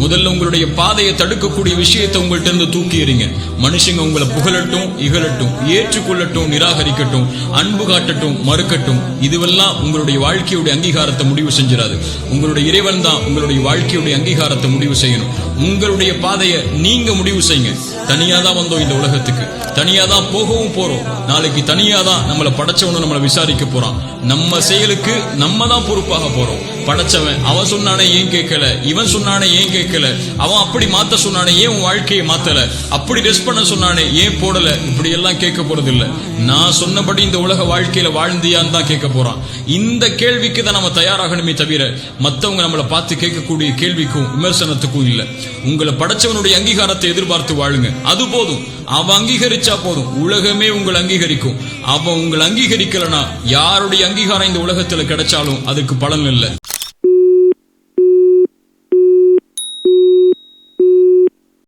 முதல்ல உங்களுடைய பாதையை தடுக்கக்கூடிய விஷயத்தை உங்கள்ட்ட இருந்து தூக்கி எறிங்க. மனுஷங்க உங்களை புகழட்டும், இகழட்டும், ஏற்றுக்கொள்ளட்டும், நிராகரிக்கட்டும், அன்பு காட்டட்டும், மறுக்கட்டும், இதுவெல்லாம் உங்களுடைய வாழ்க்கையுடைய அங்கீகாரத்தை முடிவு செஞ்சிடாது. உங்களுடைய இறைவன் தான் உங்களுடைய வாழ்க்கையுடைய அங்கீகாரத்தை முடிவு செய்யணும். உங்களுடைய பாதையை நீங்க முடிவு செய்யுங்க. தனியா தான் வந்தோம் இந்த உலகத்துக்கு, தனியா தான் போகவும் போறோம். நாளைக்கு தனியா தான் நம்மளை படைச்சவனு நம்மளை விசாரிக்க போறான். நம்ம செயலுக்கு நம்ம தான் பொறுப்பாக போறோம். படைச்சவன் அவன் சொன்னானே ஏன் கேட்கல, இவன் சொன்னானே ஏன் கேட்கல, அவன் அப்படி மாத்த சொன்னானே ஏன் உன் வாழ்க்கையை மாத்தல, அப்படி ட்ரெஸ் பண்ண சொன்னானே ஏன் போடல, இப்படி எல்லாம் கேட்க போறது இல்ல. நான் சொன்னபடி இந்த உலக வாழ்க்கையில வாழ்ந்தியான்னு தான் கேட்க போறான். இந்த கேள்விக்கு தான் நம்ம தயாராகணுமே தவிர மத்தவங்க நம்மளை பார்த்து கேட்கக்கூடிய கேள்விக்கும் விமர்சனத்துக்கும் இல்ல. உங்களை படைச்சவனுடைய அங்கீகாரத்தை எதிர்பார்த்து வாழுங்க, அது போதும். அவன் அங்கீகரிச்சா போதும், உலகமே உங்களை அங்கீகரிக்கும். அவன் உங்களை அங்கீகரிக்கலனா யாருடைய அங்கீகாரம் இந்த உலகத்துல கிடைச்சாலும் அதுக்கு பலன் இல்லை.